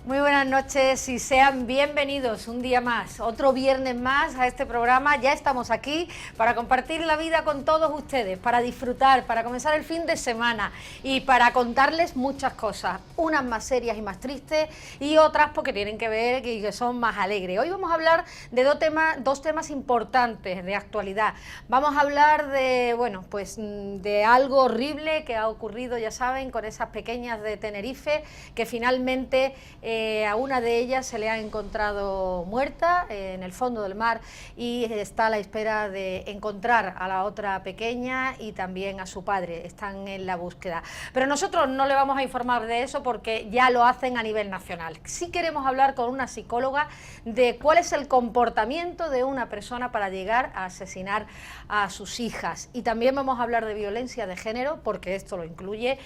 Muy buenas noches y sean bienvenidos un día más, otro viernes más a este programa. Ya estamos aquí para compartir la vida con todos ustedes, para disfrutar, para comenzar el fin de semana y para contarles muchas cosas, unas más serias y más tristes y otras porque tienen que ver y que son más alegres. Hoy vamos a hablar de dos temas importantes de actualidad. Vamos a hablar de, bueno, pues de algo horrible que ha ocurrido, ya saben, con esas pequeñas de Tenerife, que finalmente a una de ellas se le ha encontrado muerta en el fondo del mar y está a la espera de encontrar a la otra pequeña y también a su padre. Están en la búsqueda. Pero nosotros no le vamos a informar de eso porque ya lo hacen a nivel nacional. Sí queremos hablar con una psicóloga de cuál es el comportamiento de una persona para llegar a asesinar a sus hijas. Y también vamos a hablar de violencia de género, porque esto lo incluye,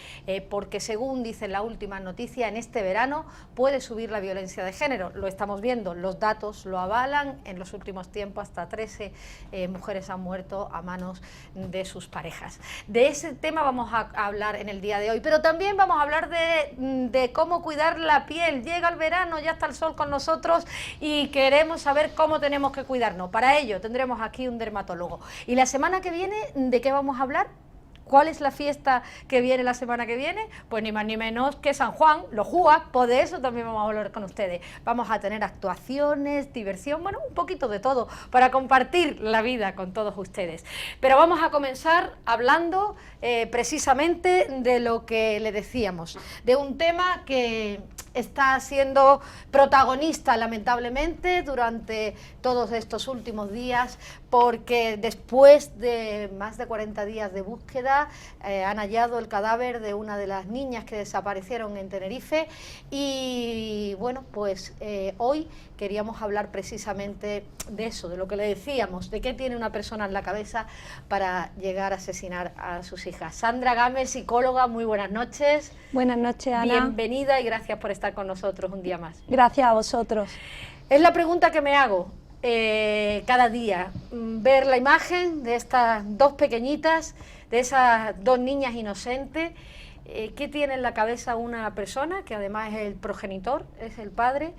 porque según dicen las últimas noticias, en este verano puede subir la violencia de género. Lo estamos viendo, los datos lo avalan. En los últimos tiempos hasta 13 mujeres han muerto a manos de sus parejas. De ese tema vamos a hablar en el día de hoy, pero también vamos a hablar de cómo cuidar la piel. Llega el verano, ya está el sol con nosotros y queremos saber cómo tenemos que cuidarnos. Para ello tendremos aquí un dermatólogo. Y la semana que viene, ¿de qué vamos a hablar? ¿Cuál es la fiesta que viene la semana que viene? Pues ni más ni menos que San Juan, los Juas, pues de eso también vamos a hablar con ustedes. Vamos a tener actuaciones, diversión, bueno, un poquito de todo, para compartir la vida con todos ustedes. Pero vamos a comenzar hablando precisamente de lo que le decíamos, de un tema que está siendo protagonista lamentablemente durante todos estos últimos días, porque después de más de 40 días de búsqueda han hallado el cadáver de una de las niñas que desaparecieron en Tenerife y bueno, pues hoy queríamos hablar precisamente de eso, de lo que le decíamos, de qué tiene una persona en la cabeza para llegar a asesinar a sus hijas. Sandra Gámez, psicóloga, muy buenas noches. Buenas noches, Ana. Bienvenida y gracias por estar con nosotros un día más. Gracias a vosotros. Es la pregunta que me hago cada día, ver la imagen de estas dos pequeñitas, de esas dos niñas inocentes. ¿Qué tiene en la cabeza una persona, que además es el progenitor, es el padre,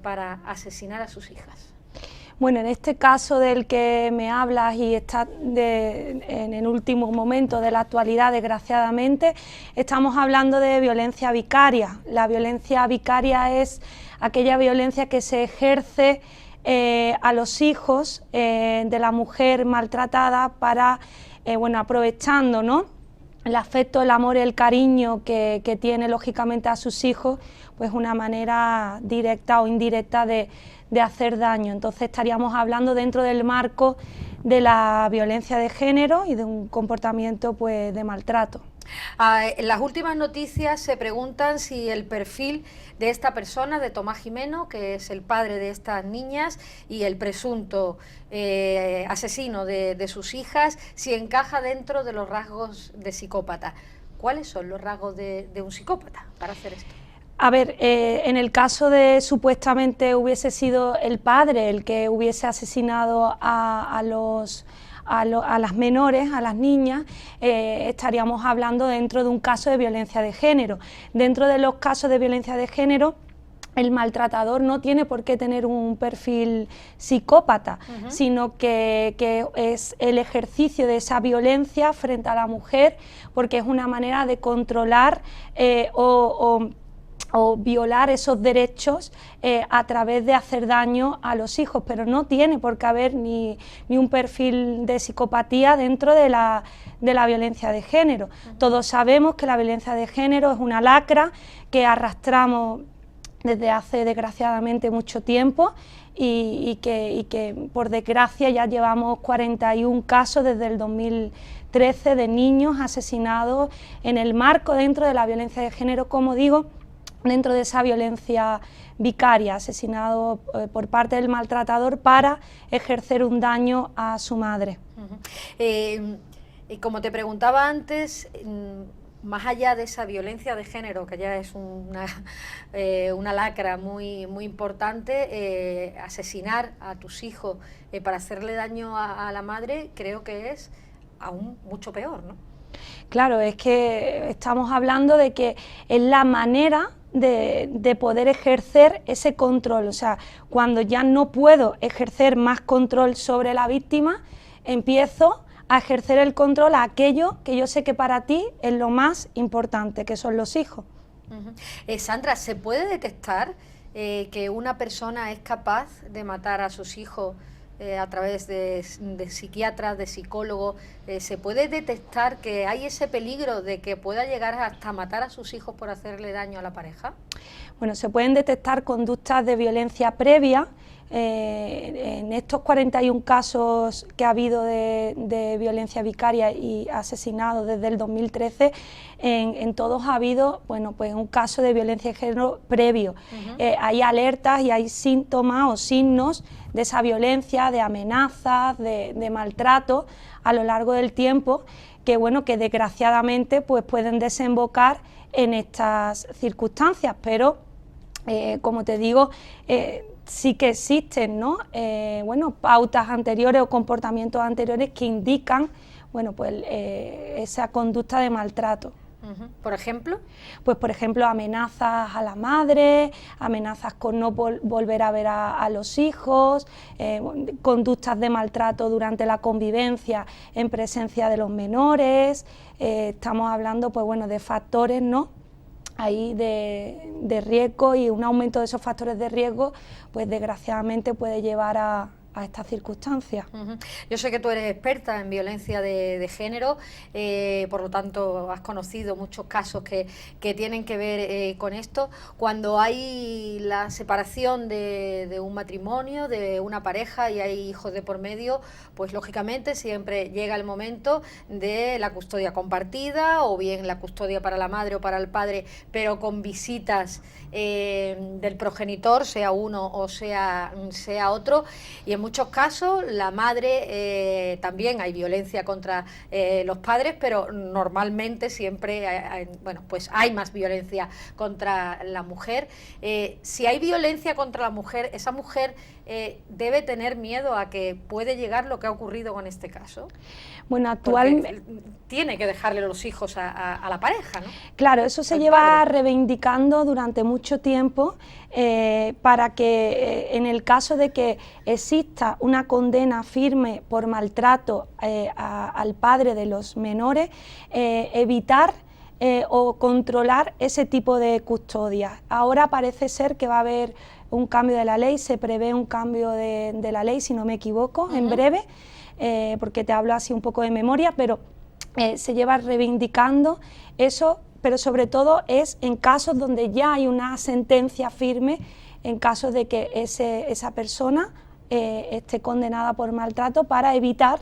para asesinar a sus hijas? Bueno, en este caso del que me hablas y está en el último momento de la actualidad, desgraciadamente, estamos hablando de violencia vicaria. La violencia vicaria es aquella violencia que se ejerce a los hijos de la mujer maltratada para, bueno, aprovechando, ¿no?, el afecto, el amor y el cariño que tiene lógicamente a sus hijos, pues una manera directa o indirecta de hacer daño. Entonces estaríamos hablando dentro del marco de la violencia de género y de un comportamiento pues de maltrato. En las últimas noticias se preguntan si el perfil de esta persona, de Tomás Jimeno, que es el padre de estas niñas y el presunto asesino de sus hijas, si encaja dentro de los rasgos de psicópata. ¿Cuáles son los rasgos de un psicópata para hacer esto? A ver, en el caso de supuestamente hubiese sido el padre el que hubiese asesinado a las menores, a las niñas, estaríamos hablando dentro de un caso de violencia de género. Dentro de los casos de violencia de género, el maltratador no tiene por qué tener un perfil psicópata, sino que es el ejercicio de esa violencia frente a la mujer, porque es una manera de controlar o violar esos derechos a través de hacer daño a los hijos, pero no tiene por qué haber ni un perfil de psicopatía dentro de la violencia de género. Todos sabemos que la violencia de género es una lacra que arrastramos desde hace desgraciadamente mucho tiempo y que por desgracia ya llevamos 41 casos desde el 2013 de niños asesinados en el marco dentro de la violencia de género, como digo, dentro de esa violencia vicaria, asesinado por parte del maltratador para ejercer un daño a su madre. Y como te preguntaba antes, más allá de esa violencia de género, que ya es una lacra muy importante, asesinar a tus hijos para hacerle daño a la madre, creo que es aún mucho peor, ¿no? Claro, es que estamos hablando de que es la manera de poder ejercer ese control. O sea, cuando ya no puedo ejercer más control sobre la víctima, empiezo a ejercer el control a aquello que yo sé que para ti es lo más importante, que son los hijos. Sandra, ¿se puede detectar que una persona es capaz de matar a sus hijos a través de psiquiatras, de psicólogos? ¿Se puede detectar que hay ese peligro de que pueda llegar hasta matar a sus hijos por hacerle daño a la pareja? Bueno, se pueden detectar conductas de violencia previa. En estos 41 casos que ha habido de violencia vicaria y asesinados desde el 2013, en todos ha habido, bueno, pues un caso de violencia de género previo. Hay alertas y hay síntomas o signos de esa violencia, de amenazas, de maltrato a lo largo del tiempo, que bueno, que desgraciadamente pues pueden desembocar en estas circunstancias, pero como te digo, sí que existen, ¿no? Bueno, pautas anteriores o comportamientos anteriores que indican, bueno, pues esa conducta de maltrato. ¿Por ejemplo? Pues por ejemplo amenazas a la madre, amenazas con no volver a ver a los hijos, conductas de maltrato durante la convivencia en presencia de los menores. Estamos hablando, pues bueno, de factores, ¿no?, ahí de riesgo, y un aumento de esos factores de riesgo pues desgraciadamente puede llevar a estas circunstancias. Yo sé que tú eres experta en violencia de género, por lo tanto has conocido muchos casos que tienen que ver con esto. Cuando hay la separación de un matrimonio, de una pareja, y hay hijos de por medio, pues lógicamente siempre llega el momento de la custodia compartida, o bien la custodia para la madre o para el padre, pero con visitas del progenitor, sea uno o sea otro, y en muchos casos la madre, también hay violencia contra los padres, pero normalmente siempre bueno, pues hay más violencia contra la mujer. Si hay violencia contra la mujer, esa mujer debe tener miedo a que puede llegar lo que ha ocurrido con este caso. Bueno, actualmente tiene que dejarle los hijos a la pareja, ¿no? Claro, eso se lleva reivindicando durante mucho tiempo, para que en el caso de que exista una condena firme por maltrato al padre de los menores, evitar o controlar ese tipo de custodia. Ahora parece ser que va a haber un cambio de la ley, se prevé un cambio de la ley, si no me equivoco, en breve, porque te hablo así un poco de memoria, pero se lleva reivindicando eso, pero sobre todo es en casos donde ya hay una sentencia firme, en caso de que esa persona esté condenada por maltrato, para evitar,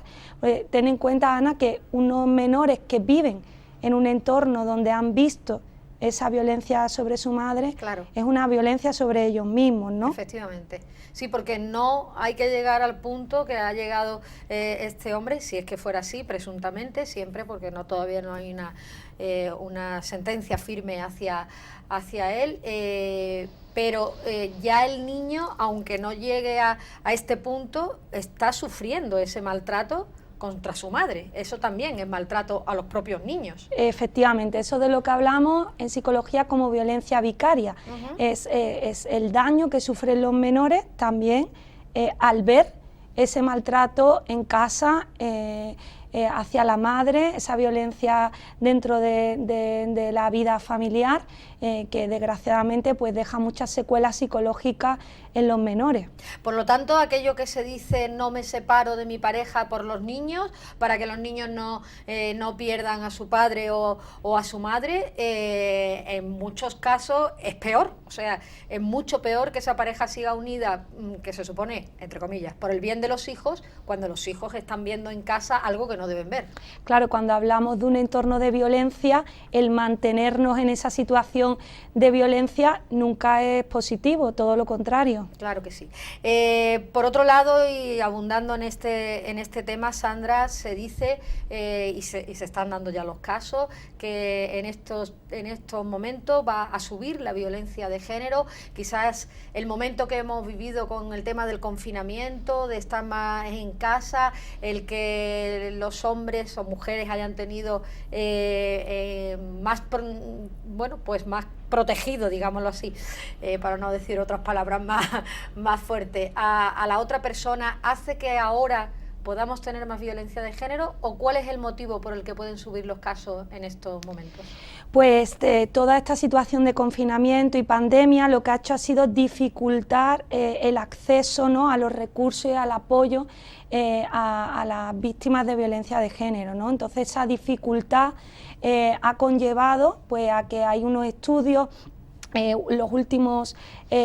ten en cuenta, Ana, que unos menores que viven en un entorno donde han visto esa violencia sobre su madre, claro, es una violencia sobre ellos mismos, ¿no? Efectivamente. Sí, porque no hay que llegar al punto que ha llegado este hombre, si es que fuera así, presuntamente, siempre, porque todavía no hay una sentencia firme hacia él, pero ya el niño, aunque no llegue a este punto, está sufriendo ese maltrato contra su madre. Eso también es maltrato a los propios niños. Efectivamente, eso de lo que hablamos en psicología como violencia vicaria. Es el daño que sufren los menores también al ver ese maltrato en casa hacia la madre, esa violencia dentro de la vida familiar, que desgraciadamente pues deja muchas secuelas psicológicas en los menores. Por lo tanto, aquello que se dice, no me separo de mi pareja por los niños, para que los niños no pierdan a su padre o a su madre, en muchos casos es peor. O sea, es mucho peor que esa pareja siga unida, que se supone, entre comillas, por el bien de los hijos, cuando los hijos están viendo en casa algo que no deben ver. Claro, cuando hablamos de un entorno de violencia, el mantenernos en esa situación de violencia nunca es positivo, todo lo contrario. Claro que sí. Por otro lado, y abundando en este tema, Sandra, se dice, y se están dando ya los casos, que en estos momentos va a subir la violencia de género. Quizás el momento que hemos vivido con el tema del confinamiento, de estar más en casa, el que los hombres o mujeres hayan tenido más protegido, digámoslo así, para no decir otras palabras más fuertes, a la otra persona, hace que ahora podamos tener más violencia de género, o cuál es el motivo por el que pueden subir los casos en estos momentos? Pues toda esta situación de confinamiento y pandemia lo que ha hecho ha sido dificultar el acceso, ¿no?, a los recursos y al apoyo a las víctimas de violencia de género, ¿no? Entonces esa dificultad ha conllevado pues a que hay unos estudios. Los últimos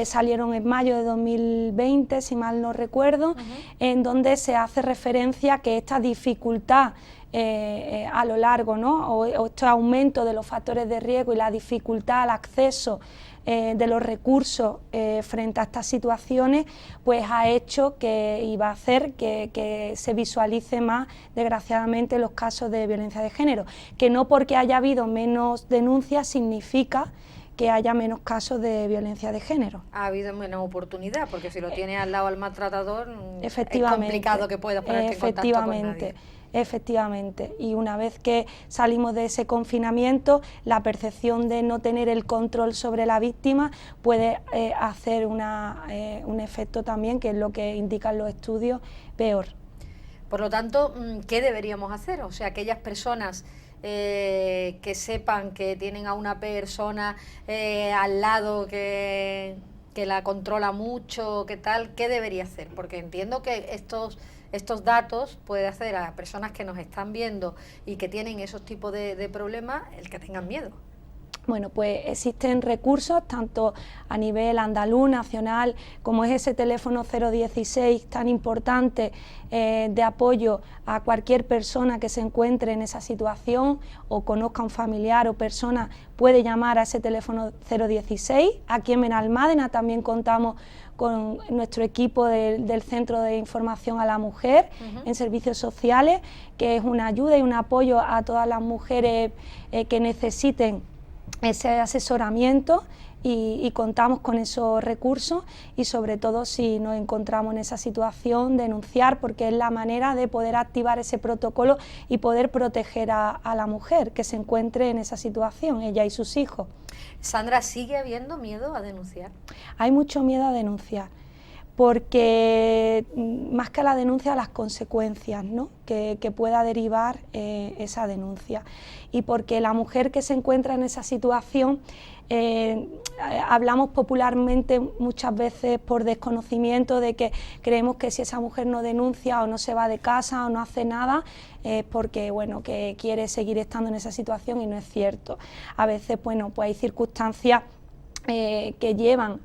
salieron en mayo de 2020, si mal no recuerdo, en donde se hace referencia a que esta dificultad a lo largo, ¿no?, o este aumento de los factores de riesgo y la dificultad al acceso de los recursos frente a estas situaciones, pues ha hecho y va a hacer que se visualice más, desgraciadamente, los casos de violencia de género, que no porque haya habido menos denuncias significa que haya menos casos de violencia de género. Ha habido menos oportunidad, porque si lo tiene al lado al maltratador, es efectivamente, complicado que pueda ponerte en contacto con nadie. Efectivamente, y una vez que salimos de ese confinamiento, la percepción de no tener el control sobre la víctima puede hacer un efecto también, que es lo que indican los estudios, peor. Por lo tanto, ¿qué deberíamos hacer? O sea, aquellas personas que sepan que tienen a una persona al lado que la controla mucho, ¿qué tal? ¿Qué debería hacer? Porque entiendo que estos datos puede hacer a personas que nos están viendo y que tienen esos tipos de problemas el que tengan miedo. Bueno, pues existen recursos tanto a nivel andaluz, nacional, como es ese teléfono 016 tan importante de apoyo a cualquier persona que se encuentre en esa situación o conozca a un familiar o persona, puede llamar a ese teléfono 016. Aquí en Benalmádena también contamos con nuestro equipo del Centro de Información a la Mujer en Servicios Sociales, que es una ayuda y un apoyo a todas las mujeres que necesiten ese asesoramiento, y contamos con esos recursos, y sobre todo si nos encontramos en esa situación, denunciar, porque es la manera de poder activar ese protocolo y poder proteger a la mujer que se encuentre en esa situación, ella y sus hijos. Sandra, ¿sigue habiendo miedo a denunciar? Hay mucho miedo a denunciar, porque más que a la denuncia, a las consecuencias, ¿no?, que pueda derivar esa denuncia, y porque la mujer que se encuentra en esa situación, hablamos popularmente muchas veces por desconocimiento de que creemos que si esa mujer no denuncia o no se va de casa o no hace nada, es porque bueno, que quiere seguir estando en esa situación, y no es cierto. A veces bueno, pues hay circunstancias que llevan,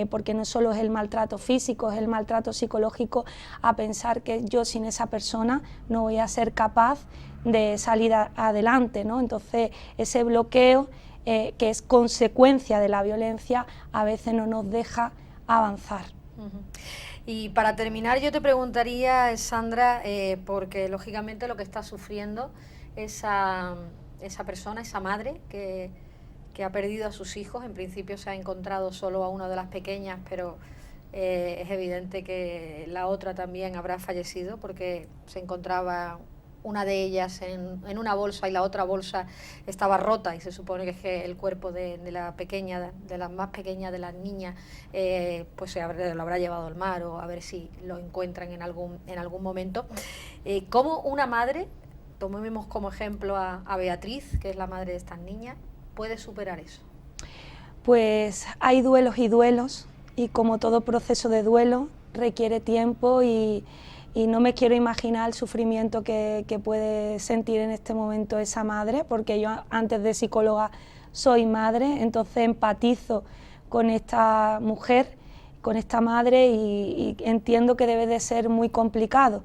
porque no solo es el maltrato físico, es el maltrato psicológico, a pensar que yo sin esa persona no voy a ser capaz de salir adelante, ¿no? Entonces ese bloqueo, que es consecuencia de la violencia, a veces no nos deja avanzar. Y para terminar, yo te preguntaría, Sandra, porque lógicamente lo que está sufriendo esa persona, esa madre que ha perdido a sus hijos, en principio se ha encontrado solo a una de las pequeñas, pero es evidente que la otra también habrá fallecido, porque se encontraba una de ellas en una bolsa y la otra bolsa estaba rota, y se supone que es que el cuerpo de la pequeña, de la más pequeña de las niñas, pues lo habrá llevado al mar, o a ver si lo encuentran en algún momento. ¿Cómo una madre, tomemos como ejemplo a Beatriz, que es la madre de estas niñas, puede superar eso? Pues hay duelos y duelos, y como todo proceso de duelo requiere tiempo, y no me quiero imaginar el sufrimiento que puede sentir en este momento esa madre, porque yo antes de psicóloga soy madre, entonces empatizo con esta mujer, con esta madre, y entiendo que debe de ser muy complicado,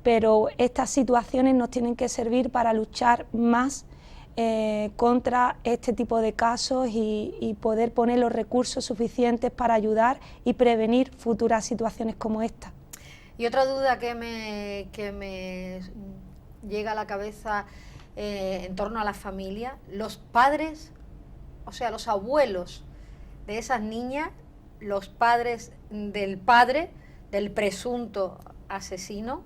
pero estas situaciones nos tienen que servir para luchar más contra este tipo de casos, y poder poner los recursos suficientes para ayudar y prevenir futuras situaciones como esta. Y otra duda que me llega a la cabeza en torno a la familia, los padres, o sea, los abuelos de esas niñas, los padres del padre, del presunto asesino,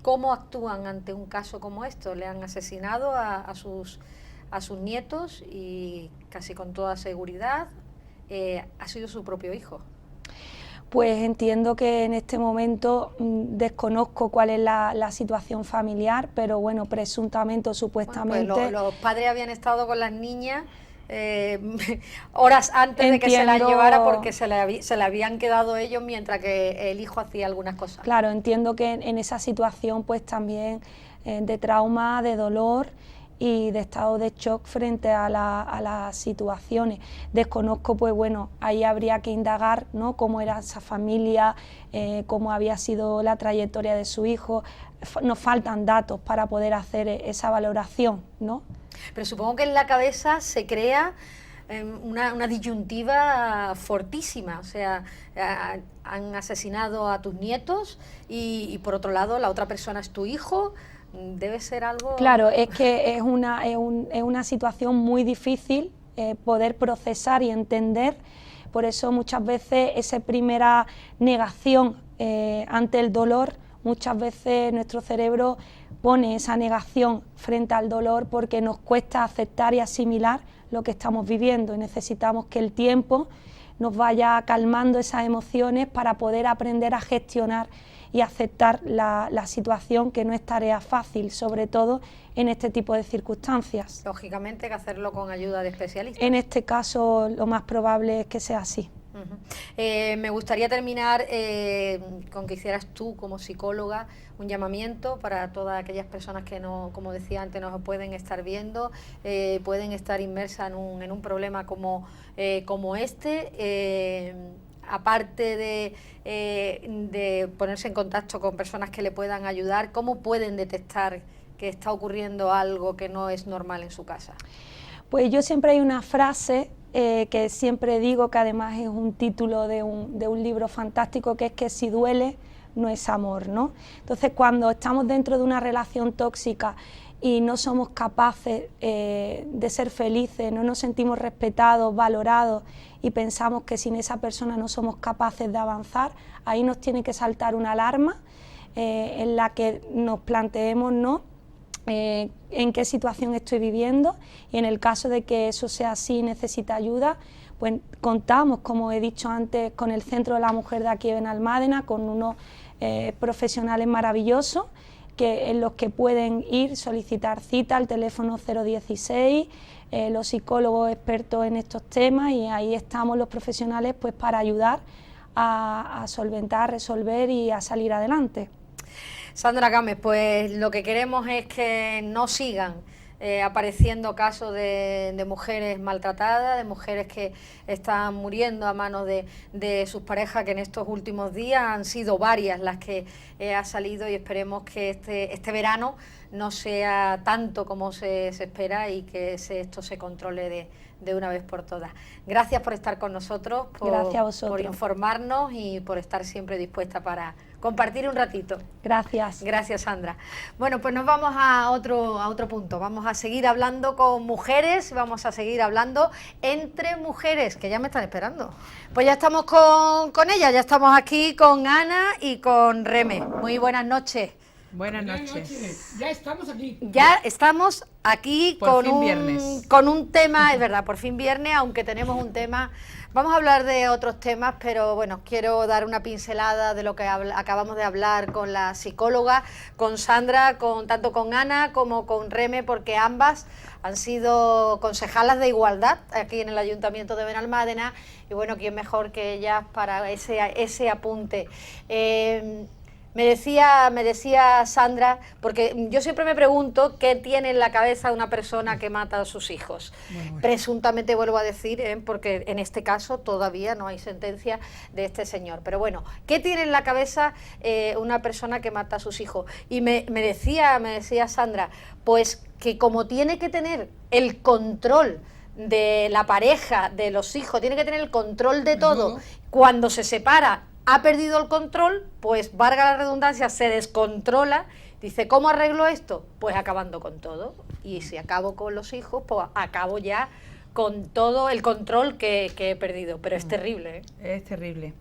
¿Cómo actúan ante un caso como esto? Le han asesinado a sus nietos y casi con toda seguridad ha sido su propio hijo. Pues entiendo que en este momento desconozco cuál es la situación familiar, pero bueno, presuntamente o supuestamente... Bueno, pues los padres habían estado con las niñas horas antes de que se las llevara, porque se le habían quedado ellos mientras que el hijo hacía algunas cosas. Claro, entiendo que en esa situación pues también de trauma, de dolor y de estado de shock frente a las situaciones. Desconozco, pues bueno, ahí habría que indagar, ¿no?, cómo era esa familia, cómo había sido la trayectoria de su hijo. Nos faltan datos para poder hacer esa valoración, ¿no? Pero supongo que en la cabeza se crea una disyuntiva fortísima, o sea, han asesinado a tus nietos y por otro lado la otra persona es tu hijo. Debe ser algo... Claro, es que es una situación muy difícil poder procesar y entender, por eso muchas veces esa primera negación ante el dolor, muchas veces nuestro cerebro pone esa negación frente al dolor porque nos cuesta aceptar y asimilar lo que estamos viviendo y necesitamos que el tiempo nos vaya calmando esas emociones para poder aprender a gestionar y aceptar la situación, que no es tarea fácil, sobre todo en este tipo de circunstancias. Lógicamente, que hacerlo con ayuda de especialistas. En este caso lo más probable es que sea así. Me gustaría terminar con que hicieras tú, como psicóloga, un llamamiento para todas aquellas personas que, no, como decía antes, no pueden estar viendo, pueden estar inmersas en un problema como este. Aparte de ponerse en contacto con personas que le puedan ayudar, ¿cómo pueden detectar que está ocurriendo algo que no es normal en su casa? Pues yo siempre hay una frase que siempre digo, que además es un título de un libro fantástico, que es que si duele no es amor, ¿no? Entonces, cuando estamos dentro de una relación tóxica y no somos capaces de ser felices, no nos sentimos respetados, valorados y pensamos que sin esa persona no somos capaces de avanzar, ahí nos tiene que saltar una alarma en la que nos planteemos, ¿no?, en qué situación estoy viviendo, y en el caso de que eso sea así y necesita ayuda, pues contamos, como he dicho antes, con el Centro de la Mujer de aquí de Benalmádena, con unos profesionales maravillosos en los que pueden ir, solicitar cita al teléfono 016, los psicólogos expertos en estos temas, y ahí estamos los profesionales pues para ayudar a solventar, resolver y a salir adelante. Sandra Gámez, pues lo que queremos es que no sigan apareciendo casos de mujeres maltratadas, de mujeres que están muriendo a manos de sus parejas, que en estos últimos días han sido varias las que ha salido, y esperemos que este verano no sea tanto como se espera y que esto se controle de una vez por todas. Gracias por estar con nosotros, Gracias a vosotros, por informarnos y por estar siempre dispuesta para compartir un ratito. Gracias. Gracias, Sandra. Bueno, pues nos vamos a otro punto. Vamos a seguir hablando con mujeres, vamos a seguir hablando entre mujeres, que ya me están esperando. Pues ya estamos con ellas, ya estamos aquí con Ana y con Reme. Muy buenas noches. Buenas noches. Ya estamos aquí. Ya estamos aquí por fin viernes. Con un tema, es verdad, por fin viernes, aunque tenemos un tema. Vamos a hablar de otros temas, pero bueno, quiero dar una pincelada de lo que acabamos de hablar con la psicóloga, con Sandra, tanto con Ana como con Reme, porque ambas han sido concejalas de igualdad aquí en el Ayuntamiento de Benalmádena, y bueno, quién mejor que ellas para ese apunte. Me decía Sandra, porque yo siempre me pregunto qué tiene en la cabeza una persona que mata a sus hijos. Bueno. Presuntamente, vuelvo a decir, porque en este caso todavía no hay sentencia de este señor. Pero bueno, ¿qué tiene en la cabeza una persona que mata a sus hijos? Y me decía Sandra, pues que como tiene que tener el control de la pareja, de los hijos, tiene que tener el control de todo, cuando se separa, ha perdido el control, pues valga la redundancia, se descontrola. Dice, ¿cómo arreglo esto? Pues acabando con todo. Y si acabo con los hijos, pues acabo ya con todo el control que he perdido. Pero es terrible, ¿eh? Es terrible.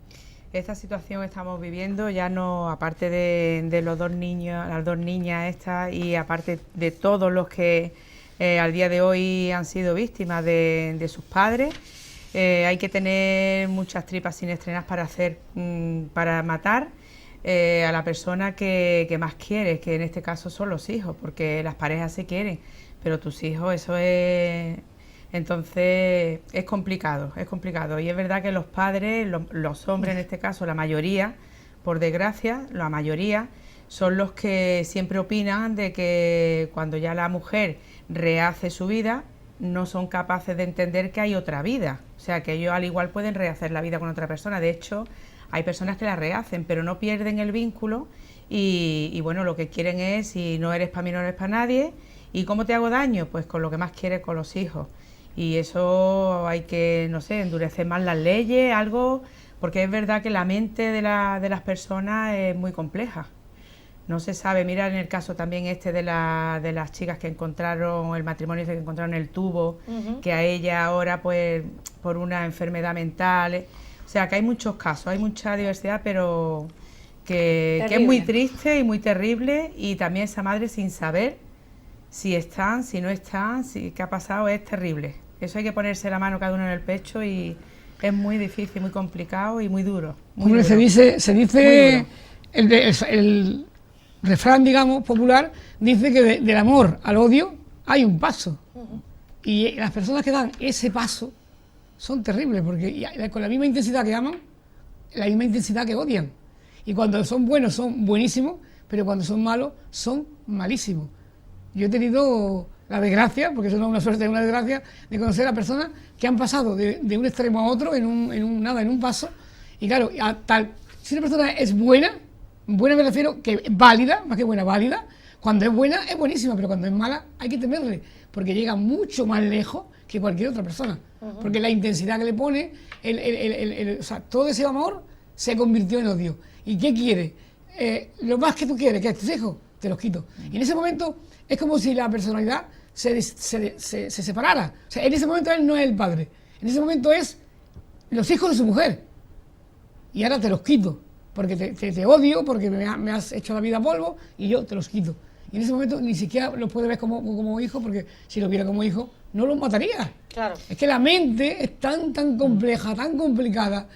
esta situación que estamos viviendo, ya no, aparte de los dos niños, las dos niñas estas, y aparte de todos los que al día de hoy han sido víctimas de sus padres, hay que tener muchas tripas sin estrenar para matar a la persona que más quieres, que en este caso son los hijos, porque las parejas se quieren, pero tus hijos, eso es... Entonces es complicado, y es verdad que los padres, los hombres en este caso, la mayoría, por desgracia, la mayoría, son los que siempre opinan de que cuando ya la mujer rehace su vida, no son capaces de entender que hay otra vida, o sea, que ellos al igual pueden rehacer la vida con otra persona. De hecho, hay personas que la rehacen, pero no pierden el vínculo y bueno, lo que quieren es, si no eres para mí, no eres para nadie. ¿Y cómo te hago daño? Pues con lo que más quieres, con los hijos. Y eso hay que, no sé, endurecer más las leyes, algo, porque es verdad que la mente de las personas es muy compleja. No se sabe, mira en el caso también de las chicas que encontraron, el matrimonio que encontraron el tubo, que a ella ahora pues por una enfermedad mental, o sea que hay muchos casos, hay mucha diversidad, pero que es muy triste y muy terrible, y también esa madre sin saber si están, si no están, qué ha pasado, es terrible. Eso hay que ponerse la mano cada uno en el pecho y es muy difícil, muy complicado y muy duro. Hombre, se dice el refrán, digamos, popular, dice que del amor al odio hay un paso. Y las personas que dan ese paso son terribles, porque con la misma intensidad que aman, la misma intensidad que odian. Y cuando son buenos son buenísimos, pero cuando son malos son malísimos. Yo he tenido la desgracia, porque eso no es una suerte, es una desgracia, de conocer a personas que han pasado de un extremo a otro en un paso. Y claro, si una persona es buena me refiero que es válida, más que buena, válida. Cuando es buena es buenísima, pero cuando es mala hay que temerle, porque llega mucho más lejos que cualquier otra persona. Porque la intensidad que le pone, o sea, todo ese amor se convirtió en odio. ¿Y qué quiere? Lo más que tú quieres, que es tus hijos, te los quito. Y en ese momento es como si la personalidad se separara. O sea, en ese momento él no es el padre, en ese momento es los hijos de su mujer. Y ahora te los quito, porque te odio, porque me has hecho la vida a polvo y yo te los quito. Y en ese momento ni siquiera los puede ver como hijo, porque si lo viera como hijo no los mataría. Claro. Es que la mente es tan compleja, tan complicada,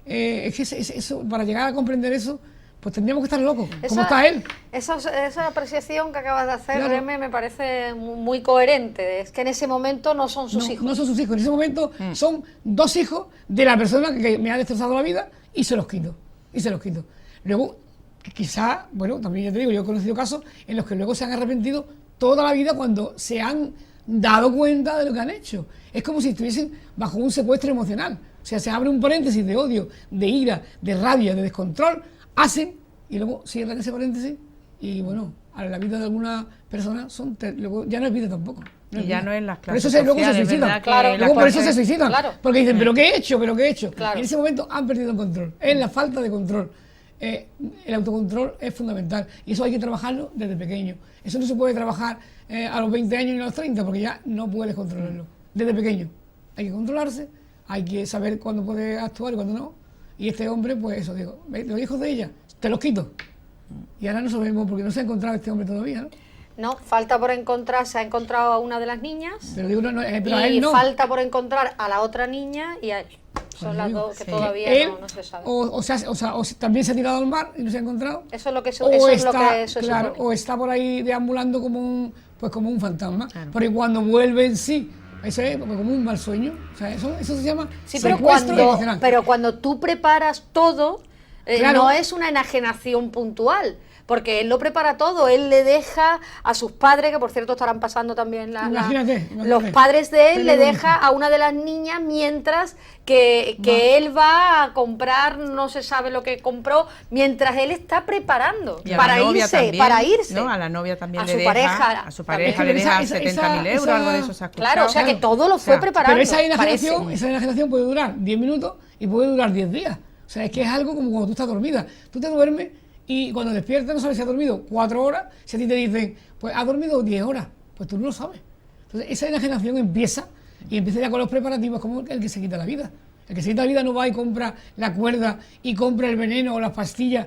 es que eso, para llegar a comprender eso, pues tendríamos que estar locos, como está él. Esa apreciación que acabas de hacer, claro, Reme, me parece muy coherente. Es que en ese momento no son sus hijos. No son sus hijos, en ese momento son dos hijos de la persona que me ha destrozado la vida y se los quito. Luego, quizá, bueno, también ya te digo, yo he conocido casos en los que luego se han arrepentido toda la vida cuando se han dado cuenta de lo que han hecho. Es como si estuviesen bajo un secuestro emocional. O sea, se abre un paréntesis de odio, de ira, de rabia, de descontrol, hacen y luego cierran ese paréntesis y bueno, a la vida de alguna persona luego ya no es vida tampoco. Y ya no es las clases por eso luego se suicidan. Claro, luego por eso se suicidan. Claro. Porque dicen, ¿pero qué he hecho? Claro. En ese momento han perdido el control. Es la falta de control. El autocontrol es fundamental y eso hay que trabajarlo desde pequeño. Eso no se puede trabajar a los 20 años ni a los 30 porque ya no puedes controlarlo. Desde pequeño hay que controlarse, hay que saber cuándo puede actuar y cuándo no. Y este hombre, pues eso, digo, los hijos de ella, te los quito. Y ahora no sabemos porque no se ha encontrado este hombre todavía, ¿no? No, falta por encontrar, se ha encontrado a una de las niñas. Pero digo, pero y a él no. falta por encontrar a la otra niña y a él. Son las dos que todavía él, no se sabe. O también se ha tirado al mar y no se ha encontrado. Eso es lo que se claro, o está por ahí deambulando como un fantasma. Claro. Porque cuando vuelve en sí, eso es como un mal sueño. O sea, eso se llama secuestro emocional. Pero cuando tú preparas todo, claro, no es una enajenación puntual. Porque él lo prepara todo, él le deja a sus padres, que por cierto estarán pasando también imagínate. Los padres de él, le deja a una de las niñas mientras que él va a comprar, no se sabe lo que compró, mientras él está preparando para irse. ¿No? A la novia también a le su deja, pareja. A su pareja le deja 70.000 euros, algo de eso se ha escuchado. Claro, o sea que todo lo fue preparando. Pero esa enajenación puede durar 10 minutos y puede durar 10 días. O sea, es que es algo como cuando tú estás dormida. Tú te duermes y cuando despiertas no sabes si has dormido 4 horas, si a ti te dicen, pues has dormido 10 horas, pues tú no lo sabes. Entonces esa enajenación empieza ya con los preparativos, como el que se quita la vida. El que se quita la vida no va y compra la cuerda y compra el veneno o las pastillas.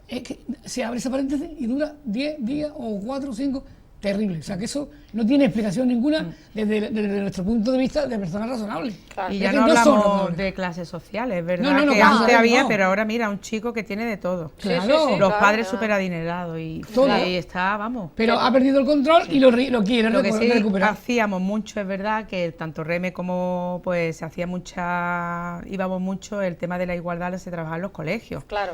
Es que se abre esa paréntesis y dura 10 días o 4 o 5, terrible. O sea que eso no tiene explicación ninguna desde nuestro punto de vista de personas razonables. Claro. Y ya no hablamos de clases sociales, es verdad que antes había, pero ahora mira, un chico que tiene de todo. Claro. Los padres súper adinerados y está, vamos. Pero ha perdido el control y lo quiere lo que sí recuperar. Hacíamos mucho, es verdad, que tanto Reme como pues se hacía íbamos mucho el tema de la igualdad, se trabajaba en los colegios. Claro.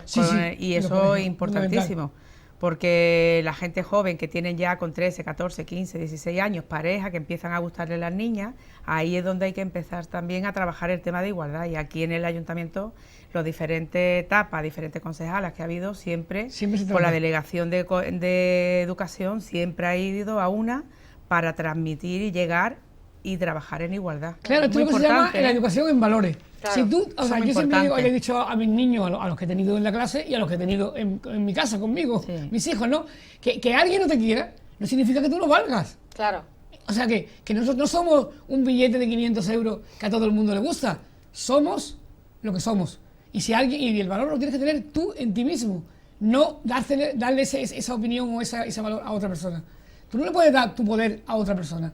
Y eso es importantísimo. Porque la gente joven que tienen ya con 13, 14, 15, 16 años, pareja, que empiezan a gustarle las niñas, ahí es donde hay que empezar también a trabajar el tema de igualdad. Y aquí en el ayuntamiento, las diferentes etapas, diferentes concejalas que ha habido, siempre con la delegación de educación, siempre ha ido a una para transmitir y llegar y trabajar en igualdad. Claro, esto es lo que se llama la educación en valores. Claro. Si tú, o sea, yo siempre le he dicho a mis niños, a los que he tenido en la clase y a los que he tenido en mi casa conmigo, mis hijos, ¿no? Que alguien no te quiera no significa que tú no valgas. Claro. O sea, que nosotros no somos un billete de 500 euros que a todo el mundo le gusta. Somos lo que somos. Y si alguien, y el valor lo tienes que tener tú en ti mismo, no darle esa opinión o ese valor a otra persona. Tú no le puedes dar tu poder a otra persona.